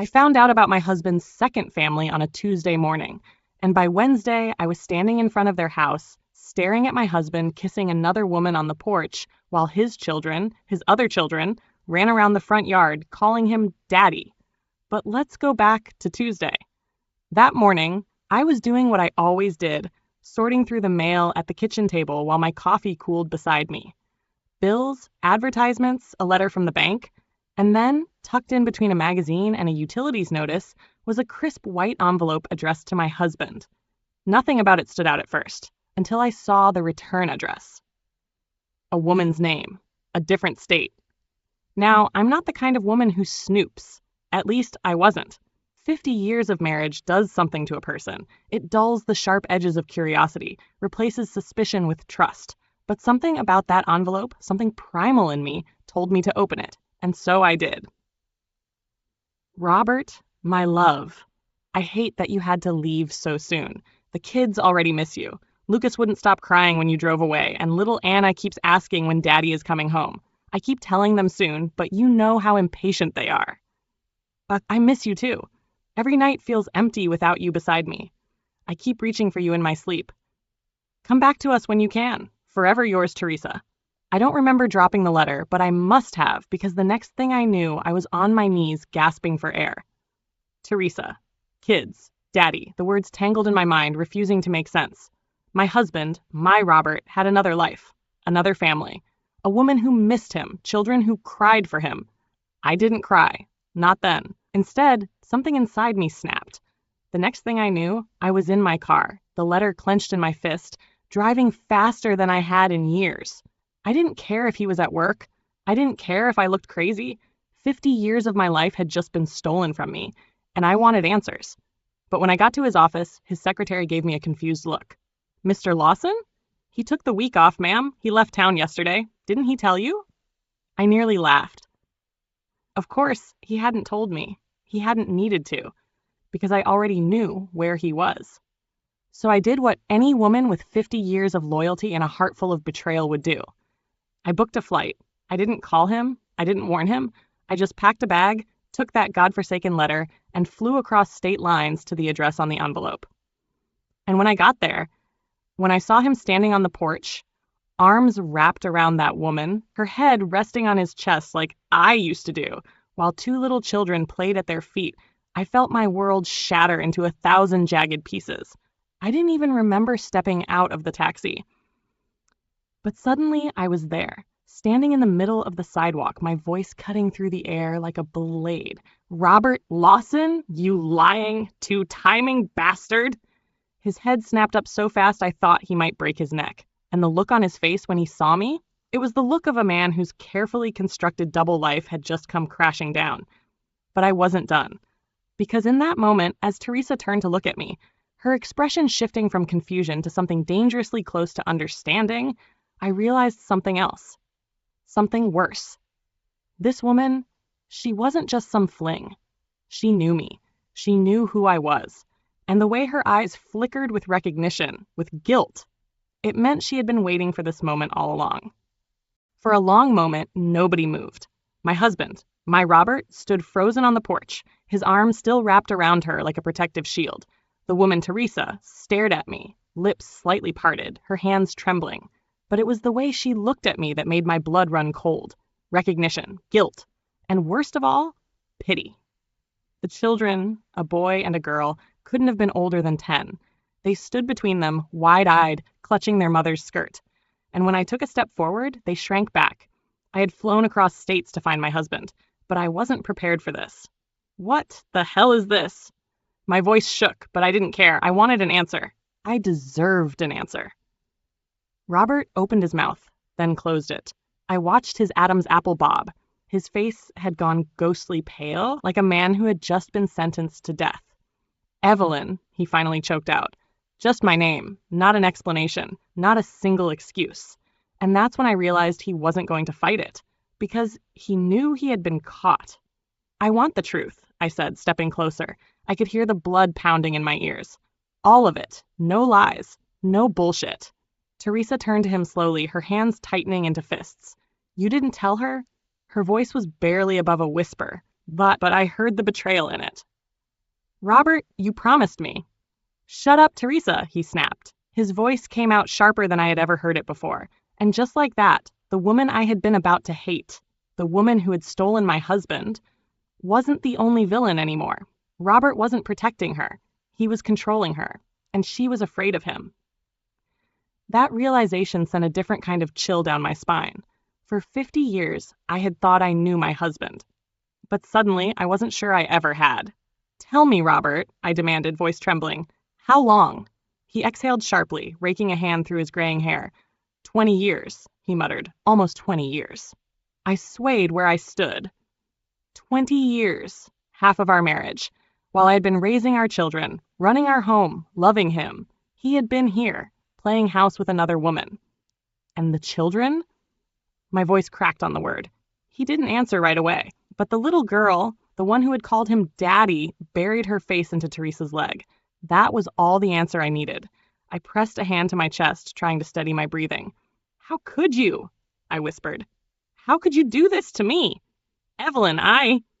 I found out about my husband's second family on a Tuesday morning, and by Wednesday, I was standing in front of their house, staring at my husband kissing another woman on the porch while his other children, ran around the front yard calling him Daddy. But let's go back to Tuesday. That morning, I was doing what I always did, sorting through the mail at the kitchen table while my coffee cooled beside me. Bills, advertisements, a letter from the bank, and then, tucked in between a magazine and a utilities notice, was a crisp white envelope addressed to my husband. Nothing about it stood out at first, until I saw the return address. A woman's name, a different state. Now, I'm not the kind of woman who snoops. At least, I wasn't. 50 years of marriage does something to a person. It dulls the sharp edges of curiosity, replaces suspicion with trust. But something about that envelope, something primal in me, told me to open it, and so I did. Robert, my love, I hate that you had to leave so soon. The kids already miss you. Lucas wouldn't stop crying when you drove away, and little Anna keeps asking when Daddy is coming home. I keep telling them soon, but you know how impatient they are. But I miss you too. Every night feels empty without you beside me. I keep reaching for you in my sleep. Come back to us when you can. Forever yours, Teresa. I don't remember dropping the letter, but I must have, because the next thing I knew, I was on my knees gasping for air. Teresa. Kids. Daddy. The words tangled in my mind, refusing to make sense. My husband, my Robert, had another life, another family, a woman who missed him, children who cried for him. I didn't cry. Not then. Instead, something inside me snapped. The next thing I knew, I was in my car, the letter clenched in my fist, driving faster than I had in years. I didn't care if he was at work. I didn't care if I looked crazy. 50 years of my life had just been stolen from me, and I wanted answers. But when I got to his office, his secretary gave me a confused look. Mr. Lawson? He took the week off, ma'am. He left town yesterday. Didn't he tell you? I nearly laughed. Of course, he hadn't told me. He hadn't needed to, because I already knew where he was. So I did what any woman with 50 years of loyalty and a heart full of betrayal would do. I booked a flight. I didn't call him. I didn't warn him. I just packed a bag, took that godforsaken letter, and flew across state lines to the address on the envelope. And when I got there, when I saw him standing on the porch, arms wrapped around that woman, her head resting on his chest like I used to do, while two little children played at their feet, I felt my world shatter into 1,000 jagged pieces. I didn't even remember stepping out of the taxi. But suddenly I was there, standing in the middle of the sidewalk, my voice cutting through the air like a blade. Robert Lawson, you lying, two-timing bastard! His head snapped up so fast I thought he might break his neck. And the look on his face when he saw me, it was the look of a man whose carefully constructed double life had just come crashing down. But I wasn't done. Because in that moment, as Teresa turned to look at me, her expression shifting from confusion to something dangerously close to understanding, I realized something else. Something worse. This woman, she wasn't just some fling. She knew me. She knew who I was. And the way her eyes flickered with recognition, with guilt, it meant she had been waiting for this moment all along. For a long moment, nobody moved. My husband, my Robert, stood frozen on the porch, his arms still wrapped around her like a protective shield. The woman, Teresa, stared at me, lips slightly parted, her hands trembling. But it was the way she looked at me that made my blood run cold. Recognition, guilt, and worst of all, pity. The children, a boy and a girl, couldn't have been older than 10. They stood between them, wide-eyed, clutching their mother's skirt. And when I took a step forward, they shrank back. I had flown across states to find my husband, but I wasn't prepared for this. What the hell is this? My voice shook, but I didn't care. I wanted an answer. I deserved an answer. Robert opened his mouth, then closed it. I watched his Adam's apple bob. His face had gone ghostly pale, like a man who had just been sentenced to death. Evelyn, he finally choked out. Just my name, not an explanation, not a single excuse. And that's when I realized he wasn't going to fight it, because he knew he had been caught. I want the truth, I said, stepping closer. I could hear the blood pounding in my ears. All of it. No lies. No bullshit. Teresa turned to him slowly, her hands tightening into fists. You didn't tell her? Her voice was barely above a whisper, but I heard the betrayal in it. Robert, you promised me. Shut up, Teresa, he snapped. His voice came out sharper than I had ever heard it before. And just like that, the woman I had been about to hate, the woman who had stolen my husband, wasn't the only villain anymore. Robert wasn't protecting her. He was controlling her, and she was afraid of him. That realization sent a different kind of chill down my spine. For 50 years, I had thought I knew my husband. But suddenly, I wasn't sure I ever had. Tell me, Robert, I demanded, voice trembling. How long? He exhaled sharply, raking a hand through his graying hair. 20 years, he muttered. Almost 20 years. I swayed where I stood. 20 years, half of our marriage. While I had been raising our children, running our home, loving him, he had been here, playing house with another woman. And the children? My voice cracked on the word. He didn't answer right away, but the little girl, the one who had called him Daddy, buried her face into Teresa's leg. That was all the answer I needed. I pressed a hand to my chest, trying to steady my breathing. How could you? I whispered. How could you do this to me? Evelyn,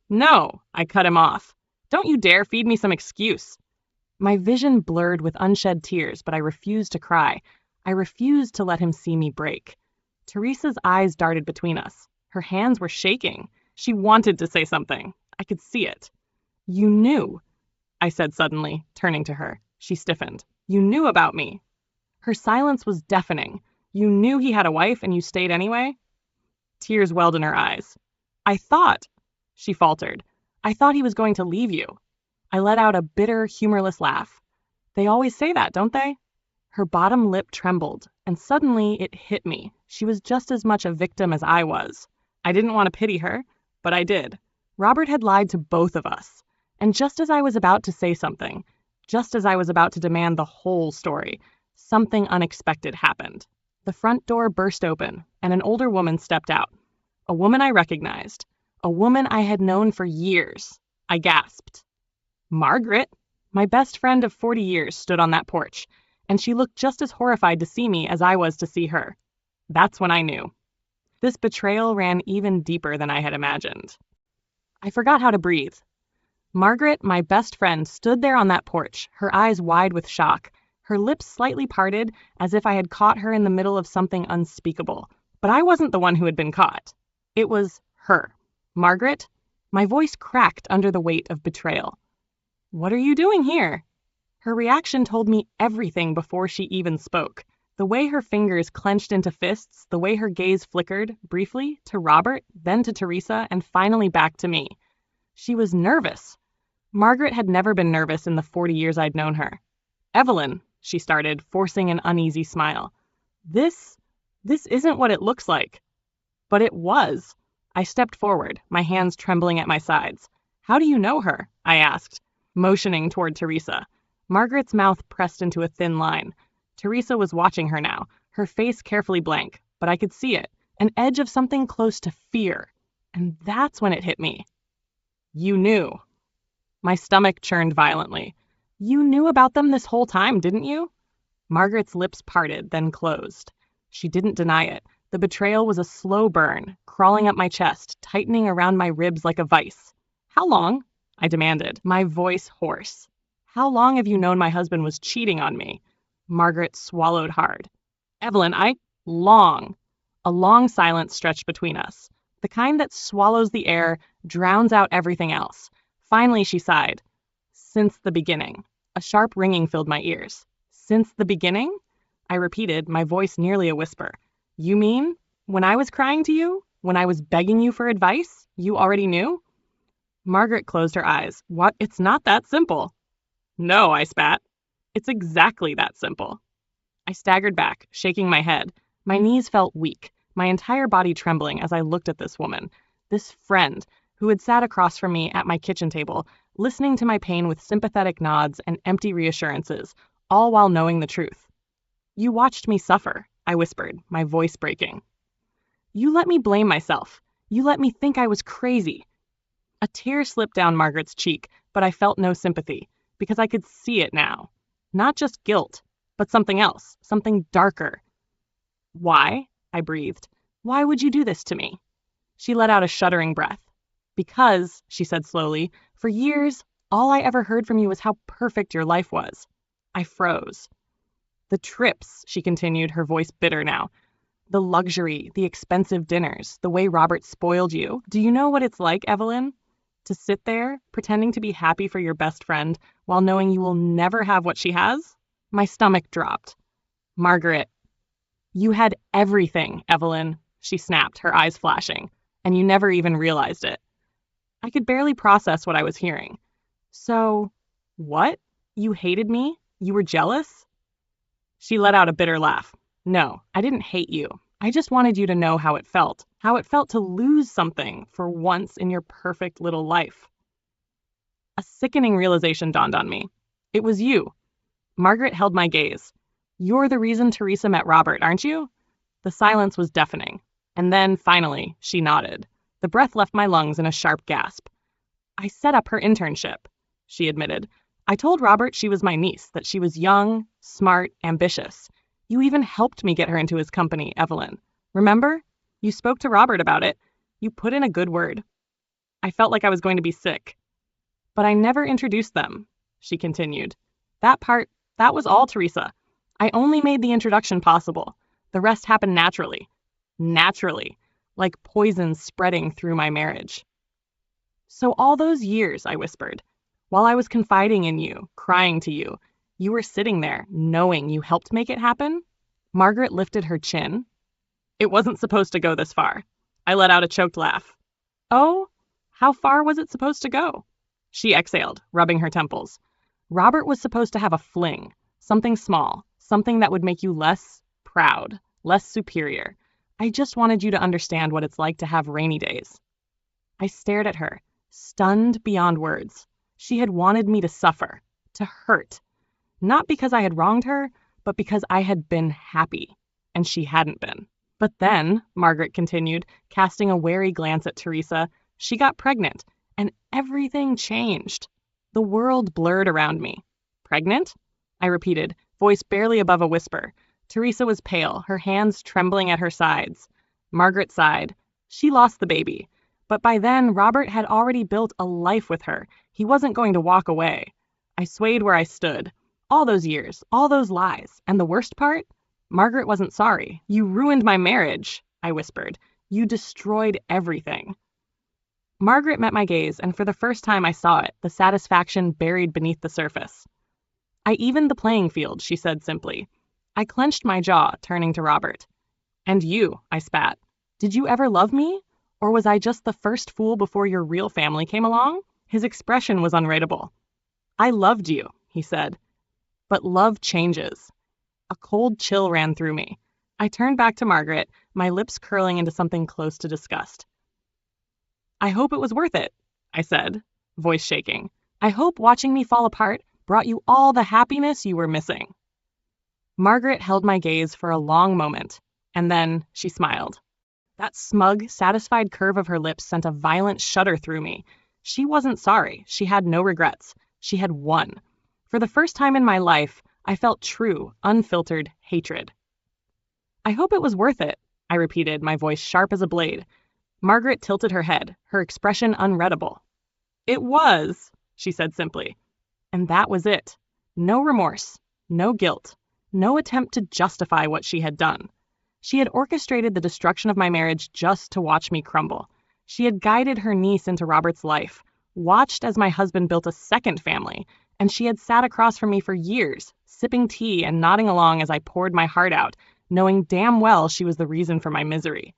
No, I cut him off. Don't you dare feed me some excuse. My vision blurred with unshed tears, but I refused to cry. I refused to let him see me break. Teresa's eyes darted between us. Her hands were shaking. She wanted to say something. I could see it. You knew, I said suddenly, turning to her. She stiffened. You knew about me. Her silence was deafening. You knew he had a wife and you stayed anyway? Tears welled in her eyes. I thought, she faltered. I thought he was going to leave you. I let out a bitter, humorless laugh. They always say that, don't they? Her bottom lip trembled, and suddenly it hit me. She was just as much a victim as I was. I didn't want to pity her, but I did. Robert had lied to both of us. And just as I was about to say something, just as I was about to demand the whole story, something unexpected happened. The front door burst open, and an older woman stepped out. A woman I recognized. A woman I had known for years. I gasped. Margaret, my best friend of 40 years, stood on that porch, and she looked just as horrified to see me as I was to see her. That's when I knew. This betrayal ran even deeper than I had imagined. I forgot how to breathe. Margaret, my best friend, stood there on that porch, her eyes wide with shock, her lips slightly parted as if I had caught her in the middle of something unspeakable. But I wasn't the one who had been caught. It was her. Margaret? My voice cracked under the weight of betrayal. What are you doing here? Her reaction told me everything before she even spoke. The way her fingers clenched into fists, the way her gaze flickered, briefly, to Robert, then to Teresa, and finally back to me. She was nervous. Margaret had never been nervous in the 40 years I'd known her. Evelyn, she started, forcing an uneasy smile. This isn't what it looks like. But it was. I stepped forward, my hands trembling at my sides. How do you know her? I asked, motioning toward Teresa. Margaret's mouth pressed into a thin line. Teresa was watching her now, her face carefully blank, but I could see it, an edge of something close to fear. And that's when it hit me. You knew. My stomach churned violently. You knew about them this whole time, didn't you? Margaret's lips parted, then closed. She didn't deny it. The betrayal was a slow burn, crawling up my chest, tightening around my ribs like a vice. How long? I demanded, my voice hoarse. How long have you known my husband was cheating on me? Margaret swallowed hard. Evelyn, long. A long silence stretched between us, the kind that swallows the air, drowns out everything else. Finally, she sighed. Since the beginning. A sharp ringing filled my ears. Since the beginning? I repeated, my voice nearly a whisper. You mean, when I was crying to you? When I was begging you for advice? You already knew? Margaret closed her eyes. What? It's not that simple. No, I spat. It's exactly that simple. I staggered back, shaking my head. My knees felt weak, my entire body trembling as I looked at this woman, this friend who had sat across from me at my kitchen table, listening to my pain with sympathetic nods and empty reassurances, all while knowing the truth. You watched me suffer, I whispered, my voice breaking. You let me blame myself. You let me think I was crazy. A tear slipped down Margaret's cheek, but I felt no sympathy, because I could see it now. Not just guilt, but something else, something darker. Why? I breathed. Why would you do this to me? She let out a shuddering breath. Because, she said slowly, for years, all I ever heard from you was how perfect your life was. I froze. The trips, she continued, her voice bitter now. The luxury, the expensive dinners, the way Robert spoiled you. Do you know what it's like, Evelyn? To sit there, pretending to be happy for your best friend, while knowing you will never have what she has? My stomach dropped. Margaret, you had everything, Evelyn, she snapped, her eyes flashing, and you never even realized it. I could barely process what I was hearing. So, what? You hated me? You were jealous? She let out a bitter laugh. No, I didn't hate you. I just wanted you to know how it felt to lose something for once in your perfect little life. A sickening realization dawned on me. It was you. Margaret held my gaze. You're the reason Teresa met Robert, aren't you? The silence was deafening. And then, finally, she nodded. The breath left my lungs in a sharp gasp. I set up her internship, she admitted. I told Robert she was my niece, that she was young, smart, ambitious. You even helped me get her into his company, Evelyn. Remember? You spoke to Robert about it. You put in a good word. I felt like I was going to be sick. But I never introduced them, she continued. That was all Teresa. I only made the introduction possible. The rest happened naturally. Naturally. Like poison spreading through my marriage. So all those years, I whispered, while I was confiding in you, crying to you, you were sitting there, knowing you helped make it happen? Margaret lifted her chin. It wasn't supposed to go this far. I let out a choked laugh. Oh, how far was it supposed to go? She exhaled, rubbing her temples. Robert was supposed to have a fling, something small, something that would make you less proud, less superior. I just wanted you to understand what it's like to have rainy days. I stared at her, stunned beyond words. She had wanted me to suffer, to hurt. Not because I had wronged her, but because I had been happy, and she hadn't been. But then, Margaret continued, casting a wary glance at Teresa, she got pregnant, and everything changed. The world blurred around me. Pregnant? I repeated, voice barely above a whisper. Teresa was pale, her hands trembling at her sides. Margaret sighed. She lost the baby. But by then, Robert had already built a life with her. He wasn't going to walk away. I swayed where I stood. All those years, all those lies. And the worst part? Margaret wasn't sorry. You ruined my marriage, I whispered. You destroyed everything. Margaret met my gaze, and for the first time I saw it, the satisfaction buried beneath the surface. I evened the playing field, she said simply. I clenched my jaw, turning to Robert. And you, I spat. Did you ever love me? Or was I just the first fool before your real family came along? His expression was unreadable. I loved you, he said. But love changes. A cold chill ran through me. I turned back to Margaret, my lips curling into something close to disgust. I hope it was worth it, I said, voice shaking. I hope watching me fall apart brought you all the happiness you were missing. Margaret held my gaze for a long moment, and then she smiled. That smug, satisfied curve of her lips sent a violent shudder through me. She wasn't sorry. She had no regrets. She had won. For the first time in my life, I felt true, unfiltered hatred. I hope it was worth it, I repeated, my voice sharp as a blade. Margaret tilted her head, her expression unreadable. It was, she said simply. And that was it. No remorse, no guilt, no attempt to justify what she had done. She had orchestrated the destruction of my marriage just to watch me crumble. She had guided her niece into Robert's life, watched as my husband built a second family, and she had sat across from me for years, sipping tea and nodding along as I poured my heart out, knowing damn well she was the reason for my misery.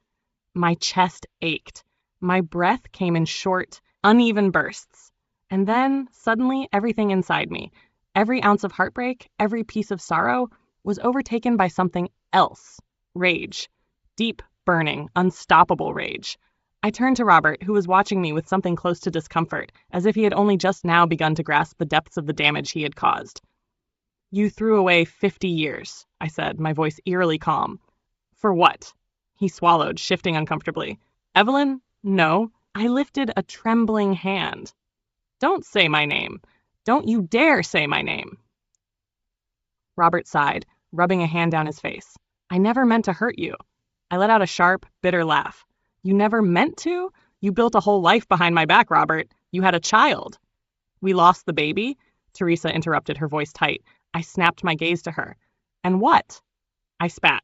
My chest ached. My breath came in short, uneven bursts. And then, suddenly, everything inside me, every ounce of heartbreak, every piece of sorrow, was overtaken by something else. Rage. Deep, burning, unstoppable rage. I turned to Robert, who was watching me with something close to discomfort, as if he had only just now begun to grasp the depths of the damage he had caused. You threw away 50 years, I said, my voice eerily calm. For what? He swallowed, shifting uncomfortably. Evelyn? No. I lifted a trembling hand. Don't say my name. Don't you dare say my name. Robert sighed, rubbing a hand down his face. I never meant to hurt you. I let out a sharp, bitter laugh. You never meant to? You built a whole life behind my back, Robert. You had a child. We lost the baby? Teresa interrupted, her voice tight. I snapped my gaze to her. And what? I spat.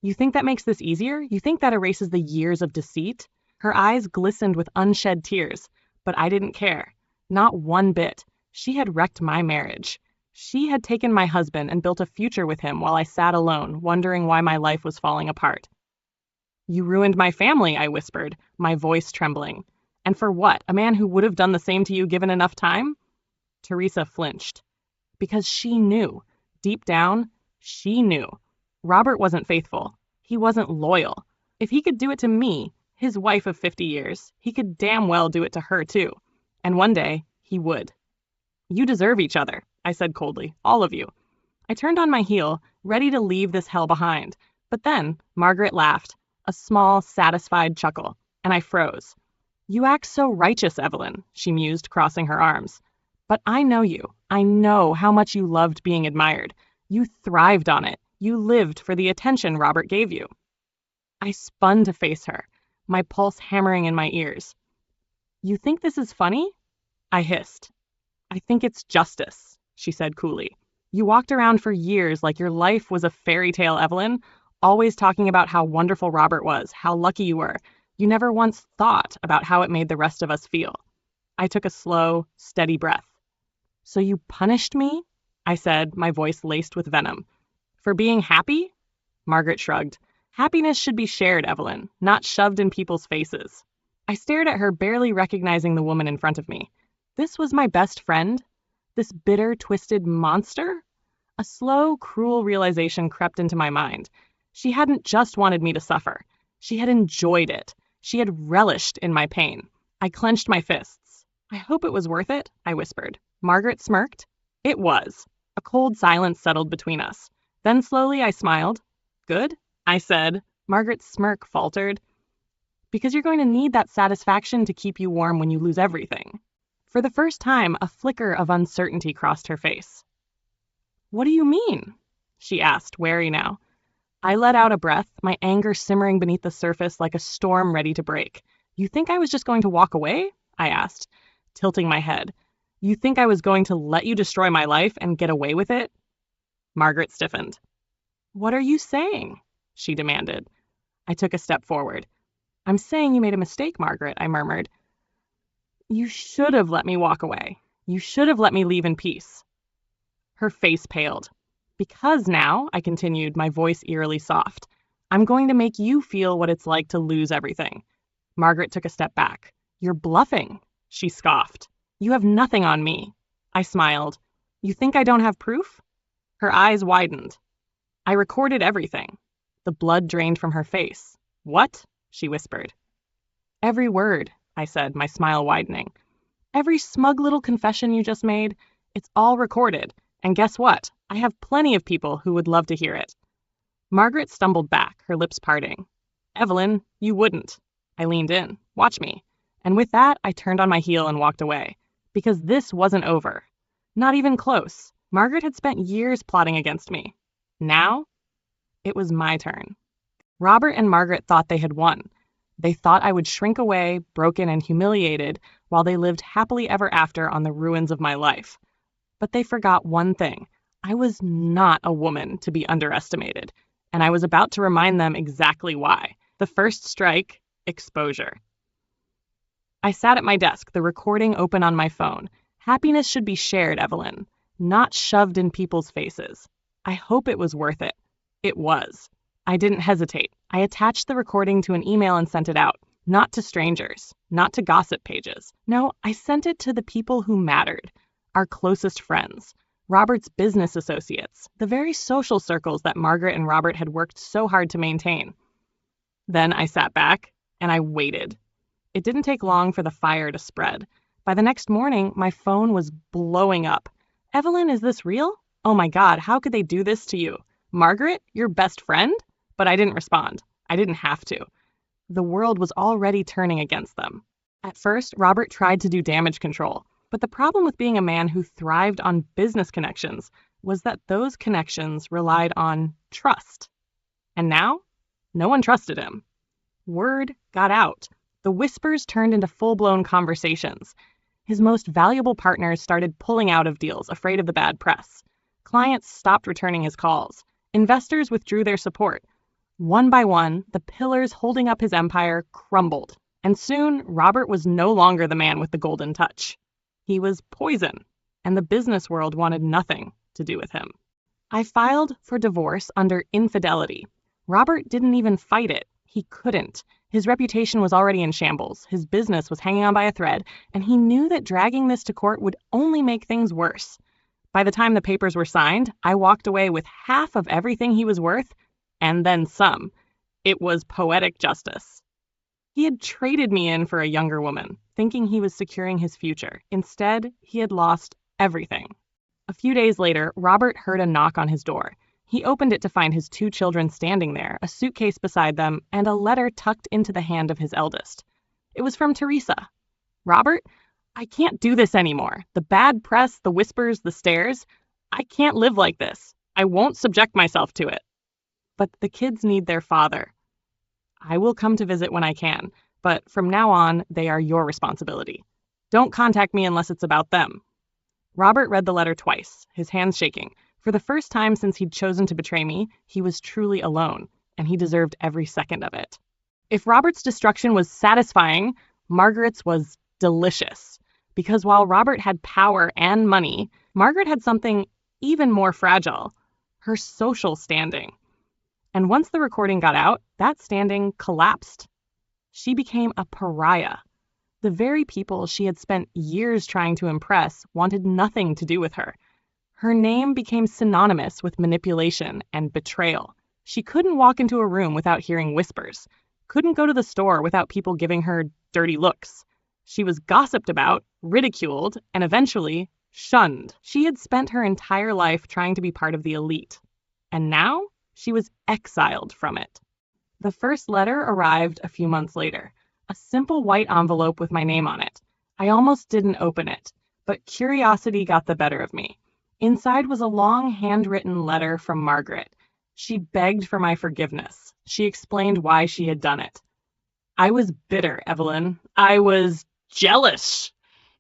You think that makes this easier? You think that erases the years of deceit? Her eyes glistened with unshed tears, but I didn't care. Not one bit. She had wrecked my marriage. She had taken my husband and built a future with him while I sat alone, wondering why my life was falling apart. You ruined my family, I whispered, my voice trembling. And for what? A man who would have done the same to you given enough time? Teresa flinched. Because she knew. Deep down, she knew. Robert wasn't faithful. He wasn't loyal. If he could do it to me, his wife of 50 years, he could damn well do it to her too. And one day, he would. You deserve each other, I said coldly, all of you. I turned on my heel, ready to leave this hell behind. But then, Margaret laughed, a small, satisfied chuckle, and I froze. You act so righteous, Evelyn, she mused, crossing her arms. But I know you. I know how much you loved being admired. You thrived on it. You lived for the attention Robert gave you. I spun to face her, my pulse hammering in my ears. You think this is funny? I hissed. I think it's justice, she said coolly. You walked around for years like your life was a fairy tale, Evelyn, always talking about how wonderful Robert was, how lucky you were. You never once thought about how it made the rest of us feel. I took a slow, steady breath. So you punished me? I said, my voice laced with venom. For being happy? Margaret shrugged. Happiness should be shared, Evelyn, not shoved in people's faces. I stared at her, barely recognizing the woman in front of me. This was my best friend? This bitter, twisted monster? A slow, cruel realization crept into my mind. She hadn't just wanted me to suffer. She had enjoyed it. She had relished in my pain. I clenched my fists. I hope it was worth it, I whispered. Margaret smirked. It was. A cold silence settled between us. Then slowly I smiled. Good, I said. Margaret's smirk faltered. Because you're going to need that satisfaction to keep you warm when you lose everything. For the first time, a flicker of uncertainty crossed her face. What do you mean? She asked, wary now. I let out a breath, my anger simmering beneath the surface like a storm ready to break. You think I was just going to walk away? I asked, tilting my head. You think I was going to let you destroy my life and get away with it? Margaret stiffened. What are you saying? She demanded. I took a step forward. I'm saying you made a mistake, Margaret, I murmured. You should have let me walk away. You should have let me leave in peace. Her face paled. Because now, I continued, my voice eerily soft, I'm going to make you feel what it's like to lose everything. Margaret took a step back. You're bluffing, she scoffed. You have nothing on me. I smiled. You think I don't have proof? Her eyes widened. I recorded everything. The blood drained from her face. What? She whispered. Every word, I said, my smile widening. Every smug little confession you just made, it's all recorded. And guess what? I have plenty of people who would love to hear it. Margaret stumbled back, her lips parting. Evelyn, you wouldn't. I leaned in. Watch me. And with that, I turned on my heel and walked away. Because this wasn't over. Not even close. Margaret had spent years plotting against me. Now, it was my turn. Robert and Margaret thought they had won. They thought I would shrink away, broken and humiliated, while they lived happily ever after on the ruins of my life. But they forgot one thing. I was not a woman to be underestimated, and I was about to remind them exactly why. The first strike, exposure. I sat at my desk, the recording open on my phone. Happiness should be shared, Evelyn, not shoved in people's faces. I hope it was worth it. It was. I didn't hesitate. I attached the recording to an email and sent it out. Not to strangers, not to gossip pages. No, I sent it to the people who mattered. Our closest friends, Robert's business associates, the very social circles that Margaret and Robert had worked so hard to maintain. Then I sat back and I waited. It didn't take long for the fire to spread. By the next morning, my phone was blowing up. Evelyn, is this real? Oh my God, how could they do this to you? Margaret, your best friend? But I didn't respond. I didn't have to. The world was already turning against them. At first, Robert tried to do damage control. But the problem with being a man who thrived on business connections was that those connections relied on trust. And now, no one trusted him. Word got out. The whispers turned into full-blown conversations. His most valuable partners started pulling out of deals, afraid of the bad press. Clients stopped returning his calls. Investors withdrew their support. One by one, the pillars holding up his empire crumbled. And soon, Robert was no longer the man with the golden touch. He was poison, and the business world wanted nothing to do with him. I filed for divorce under infidelity. Robert didn't even fight it. He couldn't. His reputation was already in shambles. His business was hanging on by a thread, and he knew that dragging this to court would only make things worse. By the time the papers were signed, I walked away with half of everything he was worth, and then some. It was poetic justice. He had traded me in for a younger woman, thinking he was securing his future. Instead, he had lost everything. A few days later, Robert heard a knock on his door. He opened it to find his 2 children standing there, a suitcase beside them, and a letter tucked into the hand of his eldest. It was from Teresa. Robert, I can't do this anymore. The bad press, the whispers, the stares. I can't live like this. I won't subject myself to it. But the kids need their father. I will come to visit when I can, but from now on, they are your responsibility. Don't contact me unless it's about them. Robert read the letter twice, his hands shaking. For the first time since he'd chosen to betray me, he was truly alone, and he deserved every second of it. If Robert's destruction was satisfying, Margaret's was delicious. Because while Robert had power and money, Margaret had something even more fragile, her social standing. And once the recording got out, that standing collapsed. She became a pariah. The very people she had spent years trying to impress wanted nothing to do with her. Her name became synonymous with manipulation and betrayal. She couldn't walk into a room without hearing whispers, couldn't go to the store without people giving her dirty looks. She was gossiped about, ridiculed, and eventually shunned. She had spent her entire life trying to be part of the elite. And now she was exiled from it. The first letter arrived a few months later, a simple white envelope with my name on it. I almost didn't open it, but curiosity got the better of me. Inside was a long handwritten letter from Margaret. She begged for my forgiveness. She explained why she had done it. I was bitter, Evelyn. I was jealous.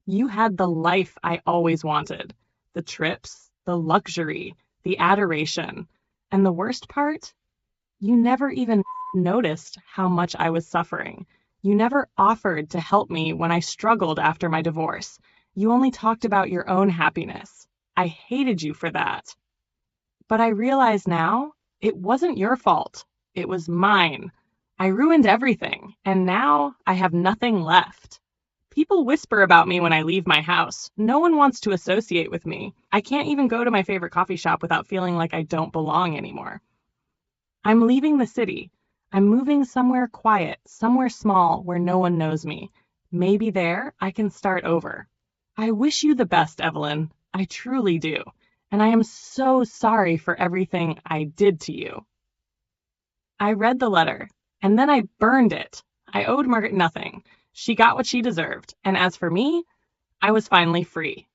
You had the life I always wanted. The trips, the luxury, the adoration. And the worst part? You never even noticed how much I was suffering. You never offered to help me when I struggled after my divorce. You only talked about your own happiness. I hated you for that. But I realize now, it wasn't your fault. It was mine. I ruined everything, and now I have nothing left. People whisper about me when I leave my house. No one wants to associate with me. I can't even go to my favorite coffee shop without feeling like I don't belong anymore. I'm leaving the city. I'm moving somewhere quiet, somewhere small where no one knows me. Maybe there I can start over. I wish you the best, Evelyn. I truly do. And I am so sorry for everything I did to you. I read the letter, and then I burned it. I owed Margaret nothing. She got what she deserved. And as for me, I was finally free.